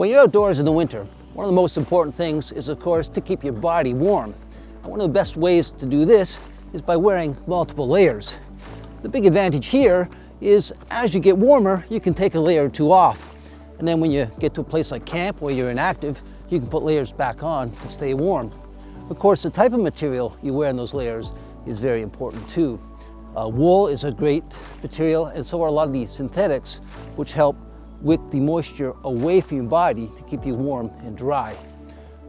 When you're outdoors in the winter, one of the most important things is, of course, to keep your body warm. And one of the best ways to do this is by wearing multiple layers. The big advantage here is as you get warmer, you can take a layer or two off. And then when you get to a place like camp where you're inactive, you can put layers back on to stay warm. Of course, the type of material you wear in those layers is very important too. Wool is a great material, and so are a lot of these synthetics, which help wick the moisture away from your body to keep you warm and dry.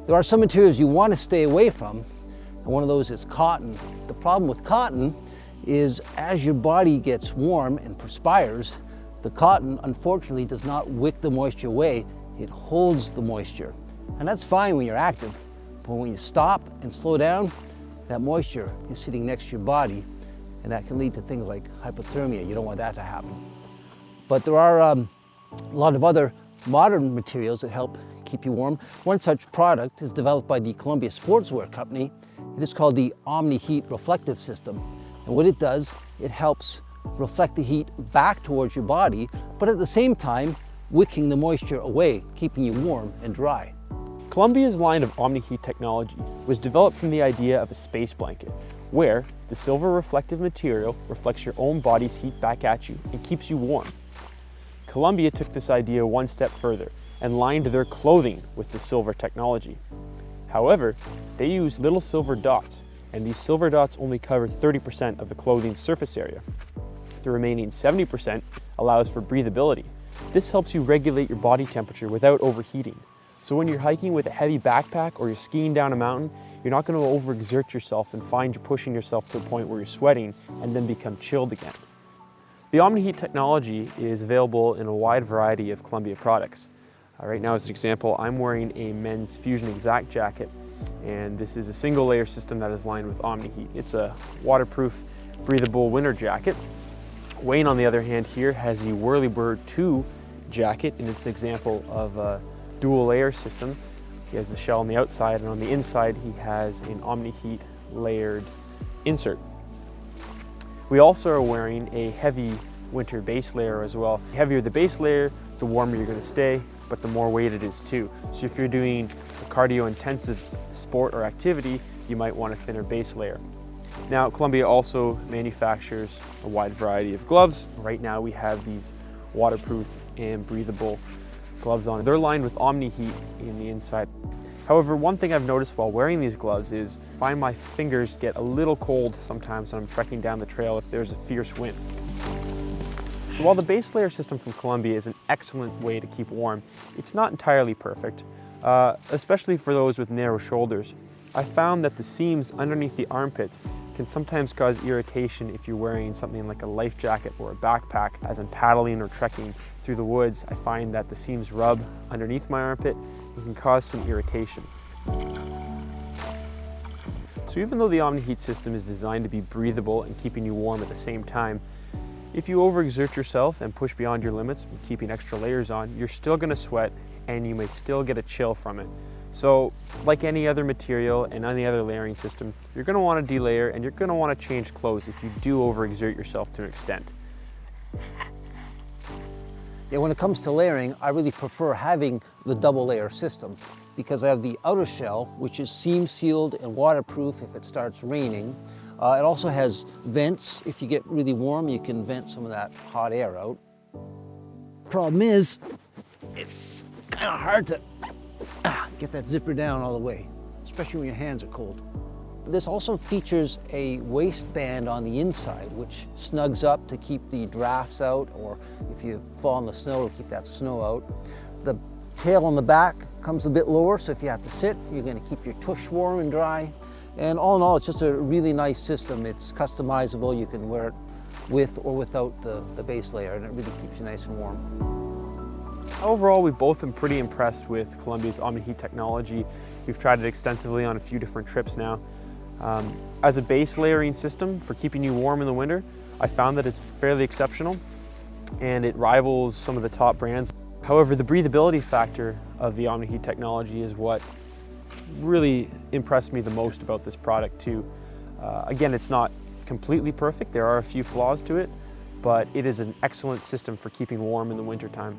There are some materials you want to stay away from, and one of those is cotton. The problem with cotton is as your body gets warm and perspires, the cotton unfortunately does not wick the moisture away, it holds the moisture. And that's fine when you're active, but when you stop and slow down, that moisture is sitting next to your body, and that can lead to things like hypothermia. You don't want that to happen. But there are a lot of other modern materials that help keep you warm. One such product is developed by the Columbia Sportswear company. It is called the Omni-Heat Reflective system. And what it does, it helps reflect the heat back towards your body, but at the same time, wicking the moisture away, keeping you warm and dry. Columbia's line of Omni-Heat technology was developed from the idea of a space blanket, where the silver reflective material reflects your own body's heat back at you and keeps you warm. Columbia took this idea one step further and lined their clothing with the silver technology. However, they use little silver dots, and these silver dots only cover 30% of the clothing's surface area. The remaining 70% allows for breathability. This helps you regulate your body temperature without overheating. So when you're hiking with a heavy backpack or you're skiing down a mountain, you're not going to overexert yourself and find you're pushing yourself to a point where you're sweating and then become chilled again. The Omni-Heat technology is available in a wide variety of Columbia products. Right now, as an example, I'm wearing a men's Fusion Exact jacket, and this is a single layer system that is lined with Omni-Heat. It's a waterproof, breathable winter jacket. Wayne, on the other hand, here has the Whirlybird 2 jacket, and it's an example of a dual layer system. He has the shell on the outside, and on the inside he has an Omni-Heat layered insert. We also are wearing a heavy winter base layer as well. The heavier the base layer, the warmer you're going to stay, but the more weight it is too. So if you're doing a cardio intensive sport or activity, you might want a thinner base layer. Now, Columbia also manufactures a wide variety of gloves. Right now we have these waterproof and breathable gloves on. They're lined with Omni-Heat in the inside. However, one thing I've noticed while wearing these gloves is I find my fingers get a little cold sometimes when I'm trekking down the trail if there's a fierce wind. So while the base layer system from Columbia is an excellent way to keep warm, it's not entirely perfect, especially for those with narrow shoulders. I found that the seams underneath the armpits can sometimes cause irritation if you're wearing something like a life jacket or a backpack. As I'm paddling or trekking through the woods, I find that the seams rub underneath my armpit and can cause some irritation. So even though the Omni-Heat system is designed to be breathable and keeping you warm at the same time, if you overexert yourself and push beyond your limits with keeping extra layers on, you're still going to sweat and you may still get a chill from it. So like any other material and any other layering system, you're going to want to delayer and you're going to want to change clothes if you do overexert yourself to an extent. Yeah, when it comes to layering, I really prefer having the double layer system because I have the outer shell, which is seam sealed and waterproof if it starts raining. It also has vents. If you get really warm, you can vent some of that hot air out. Problem is, it's kind of hard to get that zipper down all the way, especially when your hands are cold. This also features a waistband on the inside, which snugs up to keep the drafts out, or if you fall in the snow, it'll keep that snow out. The tail on the back comes a bit lower, so if you have to sit, you're going to keep your tush warm and dry. And all in all, it's just a really nice system. It's customizable. You can wear it with or without the base layer, and it really keeps you nice and warm. Overall, we've both been pretty impressed with Columbia's Omni-Heat technology. We've tried it extensively on a few different trips now. As a base layering system for keeping you warm in the winter, I found that it's fairly exceptional and it rivals some of the top brands. However, the breathability factor of the Omni-Heat technology is what really impressed me the most about this product too. Again, it's not completely perfect. There are a few flaws to it, but it is an excellent system for keeping warm in the wintertime.